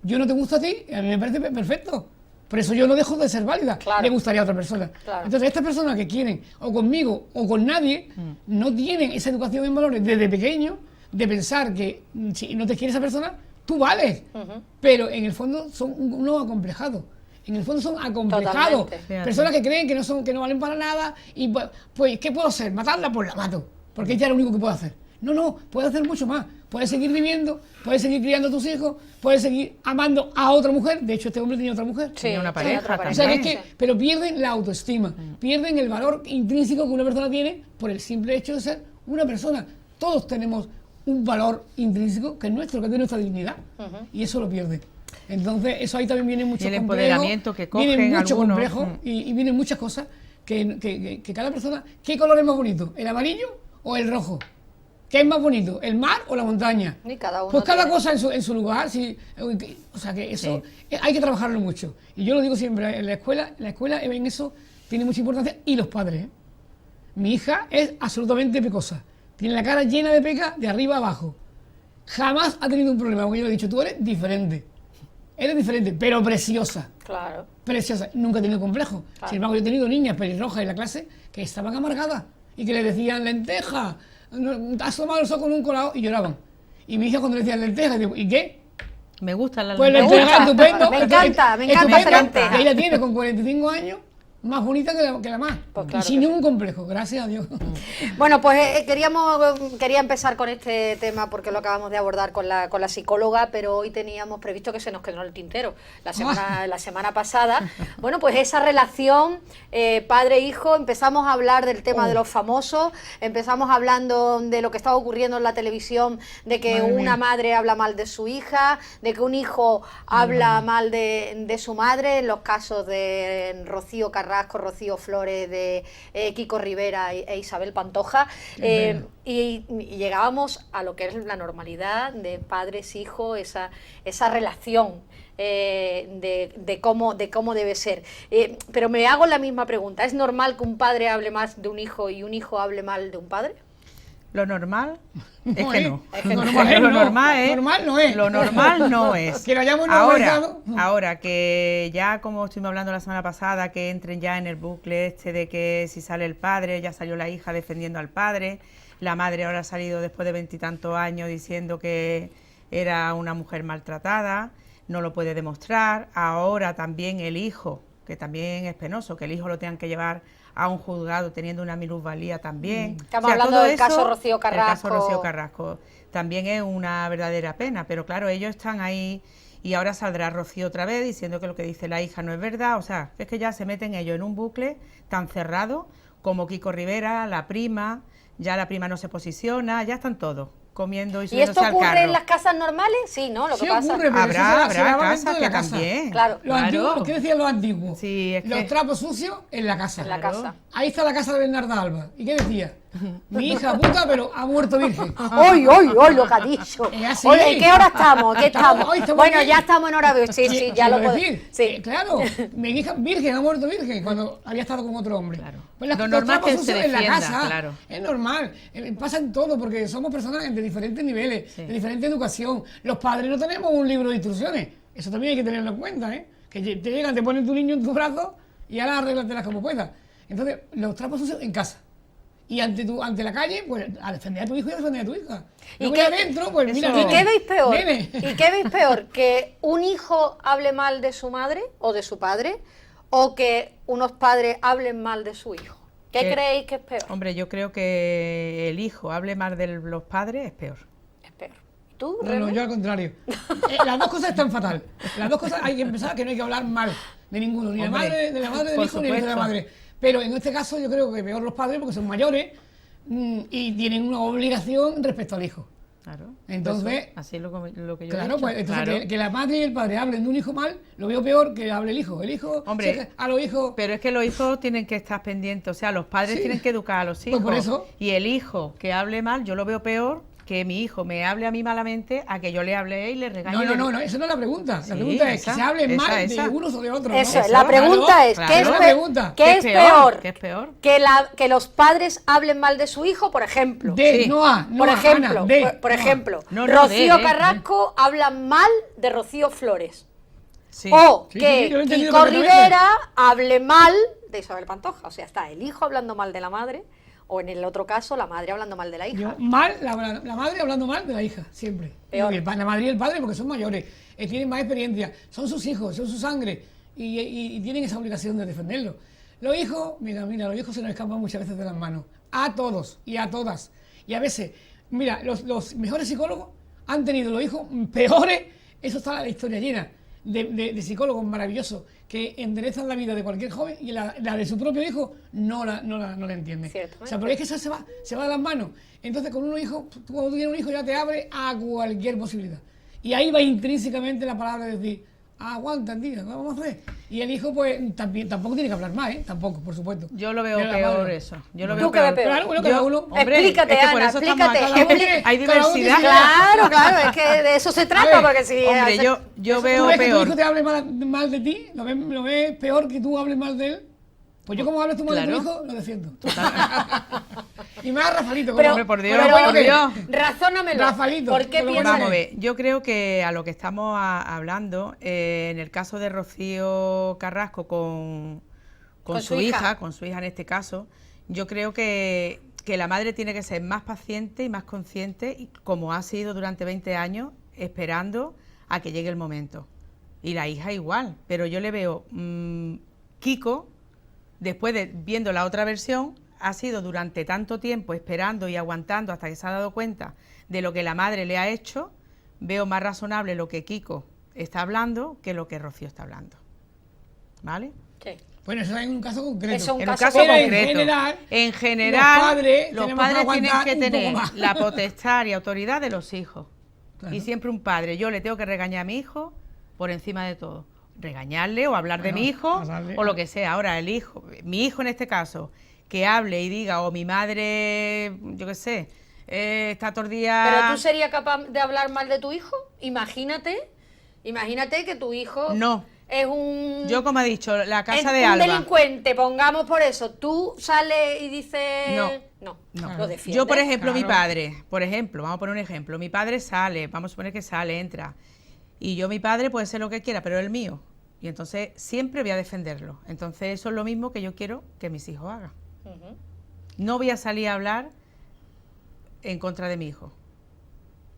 Yo no te gusto a ti, a mí me parece perfecto. Por eso yo no dejo de ser válida, le gustaría a otra persona. Claro. Entonces, estas personas que quieren, o conmigo, o con nadie, no tienen esa educación en valores desde pequeño, de pensar que si no te quiere esa persona, tú vales. Pero en el fondo son unos acomplejados. En el fondo son acomplejados. Totalmente. Personas que creen que no valen para nada, y pues, ¿qué puedo hacer? ¿Matarla? Pues la mato, porque ella es lo único que puedo hacer. No, puedes hacer mucho más. Puedes seguir viviendo, puedes seguir criando a tus hijos, puedes seguir amando a otra mujer. De hecho, este hombre tenía otra mujer. Tenía una pareja también. O sea, pero pierden la autoestima, pierden el valor intrínseco que una persona tiene por el simple hecho de ser una persona. Todos tenemos un valor intrínseco que es nuestro, que es de nuestra dignidad, y eso lo pierde. Entonces, eso ahí también viene mucho complejo. El empoderamiento que cogen viene mucho algunos. Complejo y vienen muchas cosas que cada persona... ¿Qué color es más bonito? ¿El amarillo o el rojo? ¿Qué es más bonito, el mar o la montaña? Y cada uno pues cada tiene cosa en su lugar. O sea que eso hay que trabajarlo mucho. Y yo lo digo siempre, en la escuela en eso tiene mucha importancia, y los padres. Mi hija es absolutamente pecosa. Tiene la cara llena de pecas de arriba a abajo. Jamás ha tenido un problema, porque yo le he dicho, tú eres diferente. Eres diferente, pero preciosa. Claro. Preciosa. Nunca he tenido complejo. Claro. Sin embargo, yo he tenido niñas pelirrojas en la clase que estaban amargadas y que le decían lenteja. Has tomado el sol con un colado, y lloraban. Y mi hija, cuando le decían lentejas, digo, ¿y qué? Me gusta la pues lenteja. lenteja estupendo. Me encanta esa lenteja. Y ella tiene con 45 años más bonita que la más. Pues claro y sin que ningún complejo, gracias a Dios. Bueno, pues quería empezar con este tema porque lo acabamos de abordar con la psicóloga, pero hoy teníamos previsto que se nos quedó en el tintero la semana pasada. Bueno, pues esa relación padre-hijo, empezamos a hablar del tema de los famosos, empezamos hablando de lo que estaba ocurriendo en la televisión, de que una madre habla mal de su hija, de que un hijo habla mal de su madre, en los casos de Rocío Carrasco, Rocío Flores, de Kiko Rivera e Isabel Pantoja, y llegábamos a lo que es la normalidad de padres-hijos, esa relación de cómo debe ser. Pero me hago la misma pregunta, ¿es normal que un padre hable más de un hijo y un hijo hable mal de un padre? Lo normal es No que es. no. Lo normal no es. Lo normal no es. Que lo hayamos normalizado. Ahora que ya, como estuvimos hablando la semana pasada, que entren ya en el bucle este de que si sale el padre, ya salió la hija defendiendo al padre, la madre ahora ha salido después de 20 y tantos años diciendo que era una mujer maltratada, no lo puede demostrar. Ahora también el hijo, que también es penoso, que el hijo lo tengan que llevar a un juzgado teniendo una minusvalía también. Estamos hablando del caso Rocío Carrasco. El caso Rocío Carrasco también es una verdadera pena, pero claro, ellos están ahí y ahora saldrá Rocío otra vez diciendo que lo que dice la hija no es verdad. O sea, es que ya se meten ellos en un bucle tan cerrado como Kiko Rivera, la prima, ya la prima no se posiciona, ya están todos comiendo y subiéndose al carro. ¿Y esto ocurre en las casas normales? Sí, ¿no? Lo que pasa. Ocurre, pero habrá se lava casas dentro de que la casa. también. Claro. ¿Qué decían los antiguos? Sí, es los que... trapos sucios en la casa. En la casa. Ahí está la casa de Bernarda Alba. ¿Y qué decía? Mi hija puta, pero ha muerto virgen. ¡Hoy, hoy, hoy, lo que ha dicho! Es así. Oye, ¿en qué hora estamos? ¿Qué estamos? Hoy estamos Bueno, aquí. ya estamos en hora de... Sí, sí, ya lo quiero puedo... decir. Sí. Claro, mi hija virgen ha muerto virgen cuando había estado con otro hombre. Claro. Pues Lo los normal trapos que se sucios en la defienda, casa, claro. es normal, pasa en todo, porque somos personas de diferentes niveles, Sí. de diferente educación. Los padres no tenemos un libro de instrucciones, eso también hay que tenerlo en cuenta, ¿eh? Que te llegan, te ponen tu niño en tu brazo y ahora arréglatelas como puedas. Entonces, los trapos sucios en casa. Y ante la calle, pues a defender a tu hijo y a defender a tu hija. ¿Y Luego qué- ya adentro, pues mira, eso- ¿Y qué veis peor? nene. ¿Y qué veis peor? ¿Que un hijo hable mal de su madre o de su padre? ¿O que unos padres hablen mal de su hijo? ¿Qué Que- creéis que es peor? Hombre, yo creo que el hijo hable mal de los padres es peor. Es peor. ¿Y tú, No, Rebe? yo al contrario. Las dos cosas están fatal. Las dos cosas hay que empezar que no hay que hablar mal de ninguno, ni Hombre, de la madre del por hijo, ni de la supuesto. madre. Pero en este caso yo creo que peor los padres porque son mayores y tienen una obligación respecto al hijo. Claro. Entonces, Eso, así lo que yo he Claro, dicho. pues entonces Claro. que la madre y el padre hablen de un hijo mal, lo veo peor que hable el hijo. El hijo, Hombre, si es que a los hijos... Pero es que los hijos tienen que estar pendientes, o sea, los padres Sí. tienen que educar a los Pues hijos. por eso. Y el hijo que hable mal, yo lo veo peor que mi hijo me hable a mí malamente a que yo le hable y le regañe. No, esa no es la pregunta. Sí, La pregunta es esa, que se hablen esa, mal esa. de unos o de otros. Eso ¿no? es, la pregunta Claro, es, claro. ¿qué es, La pe- pregunta. ¿qué ¿Qué es es peor? peor? ¿Qué es peor? Que los padres hablen mal de su hijo, por ejemplo. De, Sí. no a, no Por a, ejemplo, Ana, de, por no a. ejemplo, No, no, Rocío de. Carrasco habla mal de Rocío Flores. Sí. O Sí, que sí, yo lo he entendido Kiko perfectamente. Rivera hable mal de Isabel Pantoja. O sea, está el hijo hablando mal de la madre, o en el otro caso, la madre hablando mal de la hija. Yo, la madre hablando mal de la hija, siempre. Peor. Y la madre y el padre porque son mayores, tienen más experiencia, son sus hijos, son su sangre y tienen esa obligación de defenderlo. Los hijos, mira, los hijos se nos escapan muchas veces de las manos, a todos y a todas. Y a veces, mira, los mejores psicólogos han tenido los hijos peores, eso está la historia llena de psicólogos maravillosos que enderezan la vida de cualquier joven y la de su propio hijo no la entiende. Ciertamente. O sea, porque es que eso se va de las manos. Entonces, con un hijo, tú cuando tú tienes un hijo ya te abre a cualquier posibilidad. Y ahí va intrínsecamente la palabra de decir, aguanta, tía, ¿qué vamos a hacer? Y el hijo, pues, tampoco tiene que hablar más, ¿eh? Tampoco, por supuesto. Yo lo veo Pero la peor madre. eso. Yo lo ¿Tú veo qué ves peor. peor? Claro, bueno, Yo- cada uno. hombre, Explícate, es que por Ana, eso estamos explícate. aquí. Explícate. Hay Cada uno diversidad. tiene- Claro, es que de eso se trata, A ver, porque si... Hombre, yo ¿Tú veo ves que tu peor. hijo te hable mal de ti? ¿Lo ves peor que tú hables mal de él? Pues yo como hables tú mal de Claro. tu hijo, lo defiendo. Y más Rafalito. Pero, Hombre, por Dios, pero, por Dios. razónamelo. Rafalito, ¿Por qué por lo piensas? Vamos a ver, yo creo que a lo que estamos hablando, en el caso de Rocío Carrasco con su hija, con su hija en este caso, yo creo que la madre tiene que ser más paciente y más consciente, y como ha sido durante 20 años, esperando a que llegue el momento. Y la hija igual, pero yo le veo, Kiko, después de viendo la otra versión, ha sido durante tanto tiempo esperando y aguantando hasta que se ha dado cuenta de lo que la madre le ha hecho. Veo más razonable lo que Kiko está hablando que lo que Rocío está hablando. ¿Vale? Sí. Bueno, eso es un caso concreto. Eso es un En un caso caso Pero concreto. en En general, general, los padres los tenemos que padres tienen aguantar que un poco tener más. la potestad y autoridad de los hijos. Claro. Y siempre un padre, yo le tengo que regañar a mi hijo por encima de todo. Regañarle o hablar de Bueno, mi hijo hablarle. o lo que sea. Ahora, mi hijo en este caso, que hable y diga, o mi madre, yo qué sé, está todo el día... ¿Pero tú serías capaz de hablar mal de tu hijo? Imagínate que tu hijo No. es un... Yo, como ha dicho, la casa es de un Alba. delincuente, pongamos por eso. Tú sales y dices... No. No, lo defiendes. Yo, por ejemplo, mi Claro. padre, vamos a poner un ejemplo, mi padre sale, vamos a suponer que sale, entra, y yo, mi padre puede ser lo que quiera, pero el mío, y entonces siempre voy a defenderlo. Entonces eso es lo mismo que yo quiero que mis hijos hagan. Ujú. No voy a salir a hablar en contra de mi hijo.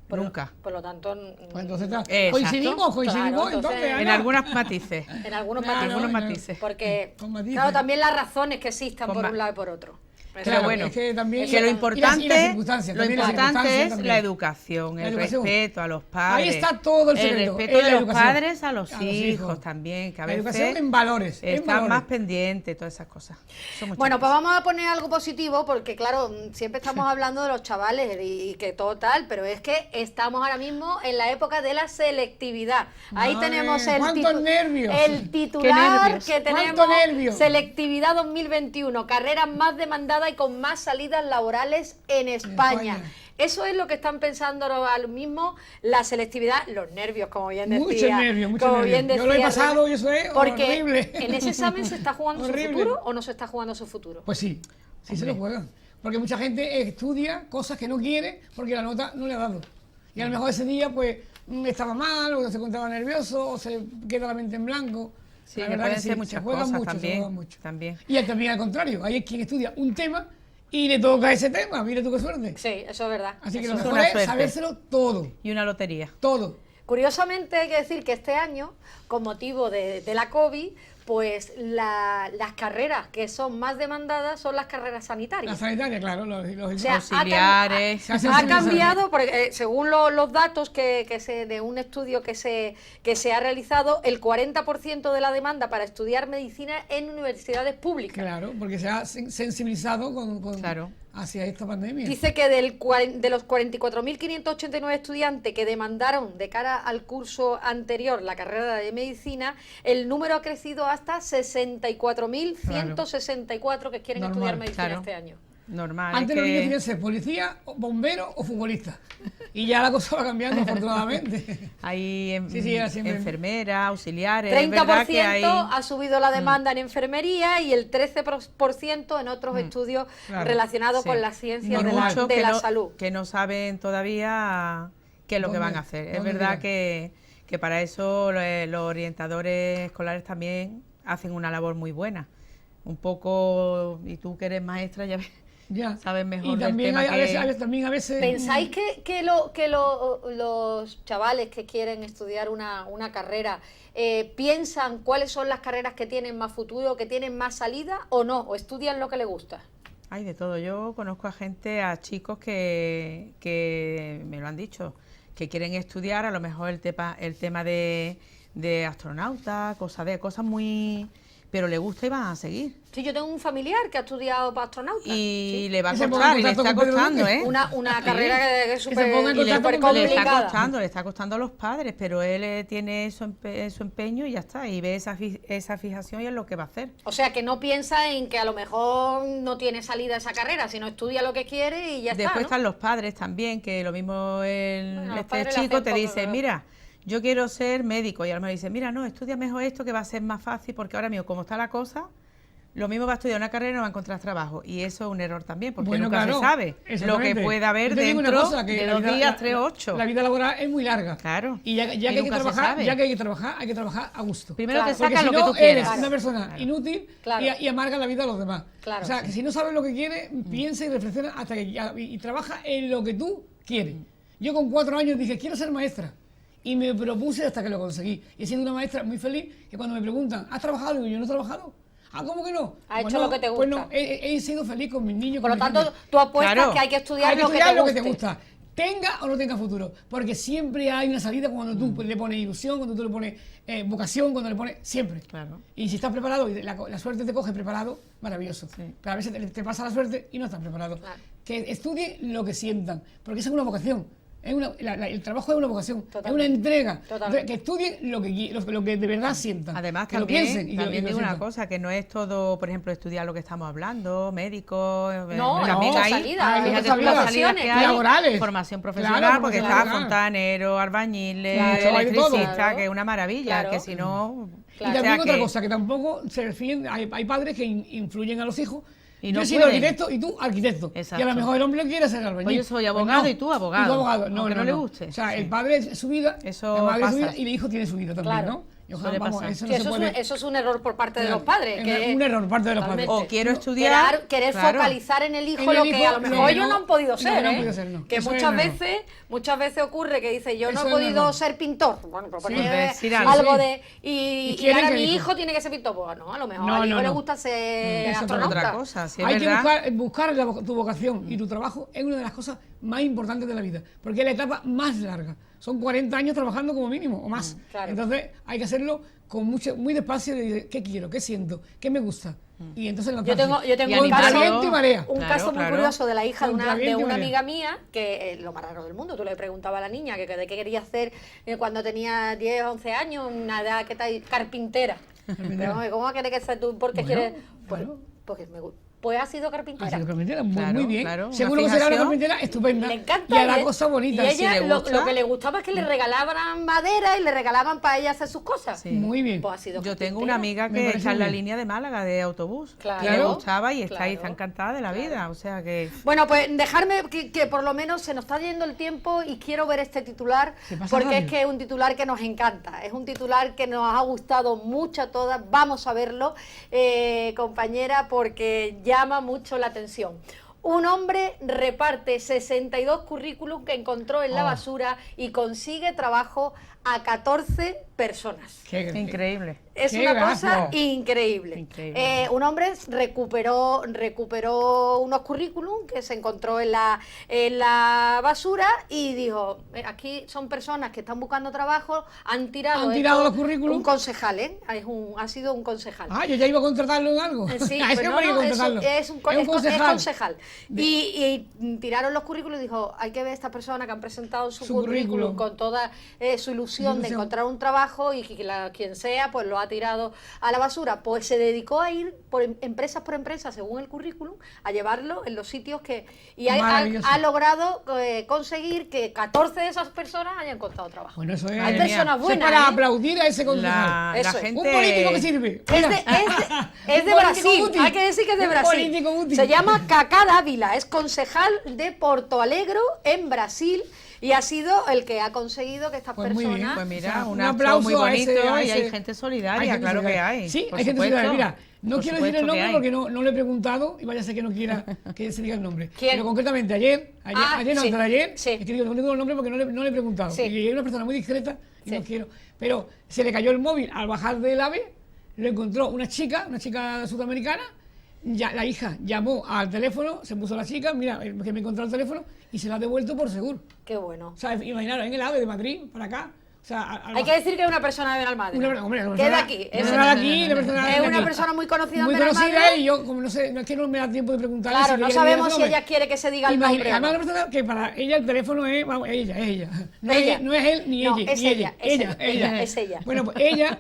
Nunca. Por lo tanto... Pues entonces está. Exacto. Coincidimos, Claro, entonces. entonces- En Ana. algunos matices. En algunos Claro, matices. algunos no. matices. Porque, Con matices. claro, también las razones que existan Con por ma- un lado y por otro. Pero bueno, es que también que lo y las importante, circunstancias, lo también las importante circunstancias es también. la educación, La el educación. respeto a los padres. Ahí está todo el secreto, respeto en de la los educación. padres a los hijos también, que a La veces educación en valores. en están valores. más pendientes, todas esas cosas. Son muchas Bueno, pues cosas. vamos a poner algo positivo porque, claro, siempre estamos hablando de los chavales y que todo tal, pero es que estamos ahora mismo en la época de la selectividad. Ahí Madre, tenemos el, cuántos nervios. el titular nervios. que Cuánto tenemos, nervio. selectividad 2021, carreras más demandadas y con más salidas laborales en España. España. Eso es lo que están pensando ahora mismo, la selectividad, los nervios, como bien decía. Muchos nervios, muchos como nervios. bien Yo lo he decía pasado René, y eso es porque horrible. en ese examen se está jugando su Horrible. futuro o no se está jugando su futuro. Pues sí, sí se lo juegan. Porque mucha gente estudia cosas que no quiere porque la nota no le ha dado. Y a lo mejor ese día pues estaba mal, o se encontraba nervioso, o se queda la mente en blanco. Sí, La que verdad pueden que ser sí, muchas se juegan cosas mucho, se también, juegan mucho. también. Y también al contrario, hay quien estudia un tema y le toca ese tema, mira tú qué suerte. Sí, eso es verdad. Así que Eso lo es mejor una es suerte. sabérselo todo, Y una lotería. todo. Curiosamente hay que decir que este año, con motivo de la COVID, pues las carreras que son más demandadas son las carreras La sanitarias. sanitaria, claro, los O sea, Auxiliares. Se hace ha sensibilizar. cambiado, porque según los datos de un estudio que se ha realizado, el 40% de la demanda para estudiar medicina en universidades públicas. Claro, porque se ha sensibilizado Claro. hacia esta pandemia. Dice que de los 44.589 estudiantes que demandaron de cara al curso anterior la carrera de medicina, el número ha crecido hasta 64.164 que quieren Normal, estudiar medicina claro. este año. Normal. Antes es los niños que querían ser policía, bombero o futbolista. Y ya la cosa va cambiando, afortunadamente. hay Sí, era siempre- enfermeras, auxiliares. Es verdad 30% que hay... ha subido la demanda en enfermería y el 13% en otros estudios Claro. relacionados Sí. con las ciencias de Normal. la, muchos de que la no, salud. que no saben todavía qué es lo que ¿Dónde? van a hacer. Es ¿Dónde verdad tiran? que para eso los orientadores escolares también hacen una labor muy buena. Un poco, y tú que eres maestra ya ves, Ya. sabes mejor Y del también tema a que- veces, también a veces ¿Pensáis que los chavales que quieren estudiar una carrera piensan cuáles son las carreras que tienen más futuro, que tienen más salida o no? ¿O estudian lo que les gusta? Hay de todo. Yo conozco a chicos que me lo han dicho, que quieren estudiar a lo mejor el tema de astronauta, cosas muy... pero le gusta y van a seguir. Sí, yo tengo un familiar que ha estudiado para astronauta. Y Sí. le va a Que se ponga costar, en y le contacto está con Pedro costando, Duque. ¿eh? Una carrera que es se ponga en Y le, contacto súper con le está complicada. costando, le está costando a los padres, pero él tiene su empeño y ya está, y ve esa fijación y es lo que va a hacer. O sea, que no piensa en que a lo mejor no tiene salida esa carrera, sino estudia lo que quiere y ya Después está, ¿no? están los padres también, que lo mismo Bueno, los este padres le chico hacen te poco, dice, ¿no? mira, yo quiero ser médico, y a lo mejor dice, mira, no, estudia mejor esto que va a ser más fácil, porque ahora mismo, como está la cosa, lo mismo va a estudiar una carrera y no va a encontrar trabajo. Y eso es un error también, porque Bueno, nunca claro, se sabe lo que exactamente. puede haber Yo te digo una dentro cosa, que de la 2 vida- días, la- 3 o 8. La vida laboral es muy larga. Claro. Y ya que Y hay que nunca se trabajar, sabe. ya que hay que trabajar a gusto. Primero Claro. te Porque sacas si lo que no, tú quieras. eres una persona inútil Claro. y amarga la vida a los demás. Claro. O sea, que si no sabes lo que quieres, piensa y reflexiona hasta que y trabaja en lo que tú quieres. Yo con 4 años dije, quiero ser maestra. Y me propuse hasta que lo conseguí. Y siendo una maestra muy feliz, que cuando me preguntan, ¿has trabajado? Digo, yo no he trabajado. Ah, ¿cómo que no? Ha Pues hecho no, lo que te Pues gusta. no, he sido feliz con mis niños. Por lo con mi tanto, gente. tú apuestas Claro. que hay que estudiar, Hay que lo, estudiar lo que que te te guste. gusta. Tenga o no tenga futuro. Porque siempre hay una salida cuando tú le pones ilusión, cuando tú le pones vocación, cuando le pones... Siempre. Claro. Y si estás preparado y la suerte te coge preparado, maravilloso. Pero a veces te pasa la suerte y no estás preparado. Claro. Que estudien lo que sientan. Porque esa es una vocación. El trabajo es una vocación, Totalmente. es una entrega. Totalmente. Entonces, que estudien lo que de verdad sientan. Además, que lo también, piensen y que también lo digo una sientan. cosa, que no es todo, por ejemplo, estudiar lo que estamos hablando, médicos, No, también muchas hay, salidas, hay fíjate muchas tú las salidas salidas que hay, laborales. formación profesional, Claro, porque formación está laboral. fontanero, albañiles, Claro, hay de todo. electricista, Claro. que es una maravilla, Claro. que si no... Claro. Y también o sea otra que- cosa, que tampoco se refieren, hay padres que influyen a los hijos. Y no yo he sido pueden. arquitecto y tú arquitecto. Exacto. Y a lo mejor el hombre quiere ser albañil. Pues yo soy Pues abogado no. y tú abogado, Y tú abogado. No, aunque no, no le no. guste. O sea, Sí. el padre es su vida, Eso la madre es su pasa. vida y el hijo tiene su vida también, Claro. ¿no? Y Suele pasar. eso Sí, no eso, se puede... eso es un error por parte de Claro, los padres. Que un error por parte de los padres. Totalmente. O quiero estudiar... Querer claro. focalizar en el hijo En el lo que hijo, a lo mejor no, ellos no han podido no, ser, no han ¿eh? podido ser, no. Que Eso muchas es error. veces ocurre que dice, yo no Eso he es podido error. ser pintor. Bueno, pues Sí, poner decir algo. algo Sí. de... Y Y quieren ahora que mi el hijo tiene que ser pintor. Pues no, a lo mejor No, al hijo no, le no. gusta ser Eso es astronauta. Otra cosa, sí, es Hay que verdad. buscar tu vocación y tu trabajo es una de las cosas más importantes de la vida, porque es la etapa más larga. Son 40 años trabajando como mínimo o más. claro. Entonces hay que hacerlo con muy despacio de decir, ¿qué quiero? ¿Qué siento? ¿qué me gusta? Y entonces Yo tengo Y un animarlo. caso, viento y marea. un Claro, caso muy claro. curioso de la hija de Contra una viento y marea. amiga mía, que es lo más raro del mundo. Tú le preguntabas a la niña que de qué quería hacer cuando tenía 10 o 11 años, una edad que tal, carpintera. Pero, ¿cómo quieres que seas tú? ¿Por qué Bueno, quieres? Pues, claro. porque pues ha sido carpintera. Ha sido carpintera, muy, Claro, muy bien. claro, Seguro una que será una fijación. carpintera estupenda. Le encanta. Y hará cosas bonitas. Y ella si le lo gusta. que le gustaba es que le regalaban madera y le regalaban para ella hacer sus cosas. Sí. Muy bien. Pues ha sido Yo tengo carpintera. una amiga Me que parece está en la muy bien. línea de Málaga de autobús. Claro. Y le gustaba y Claro. está encantada de la vida. O sea que. Bueno, pues dejarme que por lo menos se nos está yendo el tiempo y quiero ver este titular Se pasa porque rápido. es que es un titular que nos encanta, es un titular que nos ha gustado mucho a todas, vamos a verlo, compañera, porque llama mucho la atención. Un hombre reparte 62 currículum que encontró en la basura y consigue trabajo a 14 personas. Qué Increíble. Es Qué una gracia. cosa increíble. Increíble. Un hombre recuperó unos currículum que se encontró en la basura y dijo, aquí son personas que están buscando trabajo, han tirado los currículum. un concejal, ha sido un concejal. Ah, yo ya iba a contratarlo en algo. Sí, A ese pero hombre hay que no, contratarlo. es un Es concejal. concejal. Y tiraron los currículos y dijo, hay que ver a esta persona que han presentado su currículum con toda su ilusión de encontrar un trabajo y que quien sea, pues lo ha tirado a la basura. Pues se dedicó a ir por empresa, según el currículum, a llevarlo en los sitios que... Y Maravilloso. ha logrado conseguir que 14 de esas personas hayan encontrado trabajo. Bueno, eso es. Hay Madre personas mía. Eso es buenas, para ¿eh? aplaudir a ese concejal. La Eso es. gente. Un político que sirve. Es Mira. de Un político Brasil, útil. hay que decir que es de Un Brasil. político útil. Se llama Cacá Dávila, es concejal de Porto Alegre en Brasil y ha sido el que ha conseguido que estas Pues muy bien. personas... Pues mira, O sea, un un acto aplauso muy a bonito ese- a y hay ese- gente solidaria, Hay gente claro que solidaria. hay. Sí, por hay gente supuesto. solidaria. Mira, no Por quiero decir el supuesto que nombre hay. porque no le he preguntado y vaya a ser que no quiera que se diga el nombre. ¿Quién? Pero concretamente ayer no, Sí, antes de ayer, sí. es que digo, no digo el nombre porque no le he preguntado. Sí. Y es una persona muy discreta y Sí. no quiero. Pero se le cayó el móvil al bajar del AVE, lo encontró una chica sudamericana. Ya, la hija llamó al teléfono, se puso la chica, mira, que me encontró el teléfono y se lo ha devuelto por seguro. Qué bueno. O sea, imaginaros, en el AVE de Madrid para acá. O sea, Hay que decir que es una persona de Benalmádena. hombre, una que es de persona- aquí. una Es, persona de aquí, una persona es de una aquí. persona muy conocida muy en conocida Benalmádena. y yo, como no sé, no es que no me da tiempo de preguntarle. Claro, si no quiere sabemos que si diga el ella nombre. ella quiere que se diga el Imagina- nombre. o Además, no. una persona que para ella el teléfono es, vamos, ella, es ella. No, Ella. Es, no es él ni No, ella. es ni ella, es ella. Bueno, pues ella,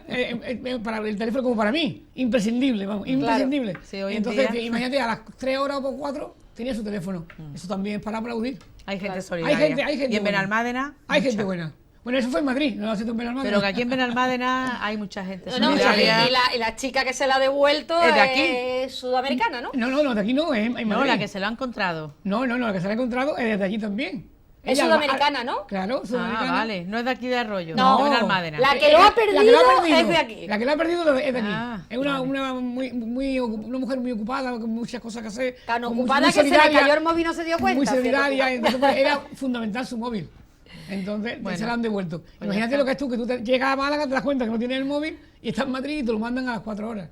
para el teléfono como para mí, imprescindible, vamos, imprescindible. Sí, hoy en Entonces, día. que imagínate, a las 3 horas o por 4 tenía su teléfono. Eso también es para aplaudir. Hay gente Claro. solidaria. Hay gente y en buena. Benalmádena. Hay mucha. gente buena. Bueno, eso fue en Madrid, no lo siento en Benalmádena. Pero que aquí en Benalmádena hay mucha gente No, solidaria. y la chica que se la ha devuelto ¿Es de aquí? es sudamericana, ¿no? No, de aquí no, es en Madrid. No, la que se lo ha encontrado. No, la que se la ha encontrado es de allí también. Es Ella sudamericana, ¿no? Claro, sudamericana. Ah, vale. No es de aquí de Arroyo. No. de Benalmádena. La que lo ha perdido es de aquí. La que lo ha perdido es de aquí. Ah, Es una mujer muy ocupada, con muchas cosas que hacer. Tan muy ocupada que se le solidaria, cayó el móvil y no se dio cuenta. Muy solidaria, fíjate. entonces pues, era fundamental su móvil. Entonces Bueno. se la han devuelto. ya Imagínate está. lo que es tú, que tú llegas a Málaga, te das cuenta que no tienes el móvil y estás en Madrid y te lo mandan a las 4 horas.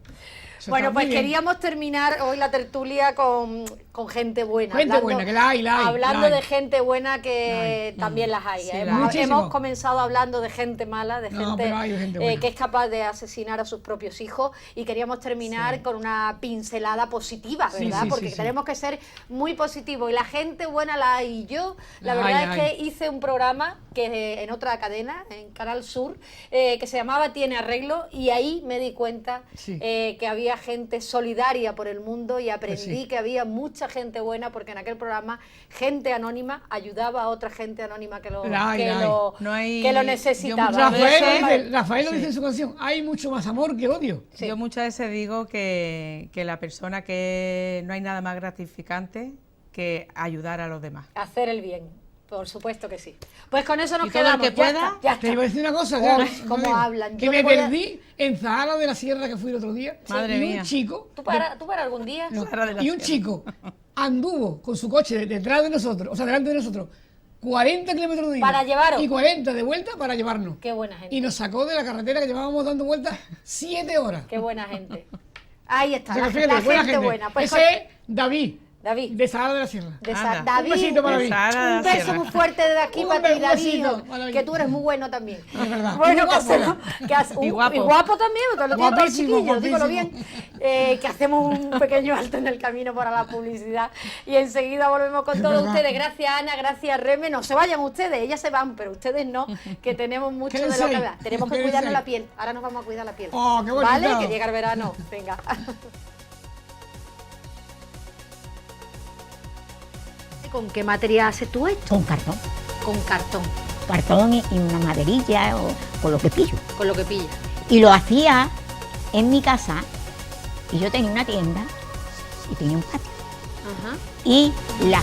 Eso Bueno, está pues muy bien. queríamos terminar hoy la tertulia con gente buena. Gente buena, que la hay. Hablando la hay. de gente buena que también las hay. Sí, ¿eh? la hay. Muchísimo. Hemos comenzado hablando de gente mala, de No, gente, pero hay gente buena. que es capaz de asesinar a sus propios hijos y queríamos terminar con una pincelada positiva, Sí, ¿verdad? sí, Porque sí, sí. tenemos que ser muy positivos y la gente buena la hay. Y yo, la La verdad hay, es que hice un programa que en otra cadena, en Canal Sur, que se llamaba Tiene Arreglo y ahí me di cuenta Sí. que había gente solidaria por el mundo y aprendí Pues sí. que había mucha gente buena porque en aquel programa gente anónima ayudaba a otra gente anónima que lo, La hay, que la hay. lo, No hay- que lo yo necesitaba. muchas veces- Rafael lo Sí. dice en su canción, hay mucho más amor que odio. Sí. Yo muchas veces digo que la persona que no hay nada más gratificante que ayudar a los demás. Hacer el bien, por supuesto que sí. Pues con eso nos Y todo el quedamos. que ya pueda, está, ya Te iba a está. decir una cosa, Oh, ya, cómo no digo, hablan. que Yo me le voy a- perdí en Zahara de la Sierra que fui el otro día. Madre y mía. un chico, ¿Tú para algún día? no, Zahara de la y un Sierra. chico anduvo con su coche detrás de nosotros, o sea, delante de nosotros, 40 kilómetros de ida Para llevaros. y 40 de vuelta para llevarnos. Qué buena gente. Y nos sacó de la carretera que llevábamos dando vueltas 7 horas. Qué buena gente. Ahí está, O sea, la, que fíjate, la buena gente buena. Pues Ese es David, David. de Zahara de la Sierra. De Anda. David, Un besito para De mí. Zahara de la un beso Sierra. muy fuerte desde aquí Un para ti, besito David, para David. que tú eres muy bueno también. Es verdad. Bueno, Muy que guapo. hacemos, Y guapo. y guapo también, porque lo tiene todo Guapísimo, chiquillo, dígalo bien. guapísimo. Que hacemos un pequeño alto en el camino para la publicidad y enseguida volvemos con todos verdad. ustedes. Gracias Ana, gracias Reme. No se vayan ustedes, ellas se van, pero ustedes no, que tenemos mucho de Quédense lo que ahí, hablar. Tenemos que quédense cuidarnos ahí. la piel. Ahora nos vamos a cuidar la piel. Oh, qué bonito. ¿Vale? Que llega el verano. Venga. ¿Con qué material haces tú esto? Con cartón. Con cartón, Cartón y una maderilla o con lo que pillo. con lo que pilla. Y lo hacía en mi casa, y yo tenía una tienda y tenía un patio. Ajá. Y la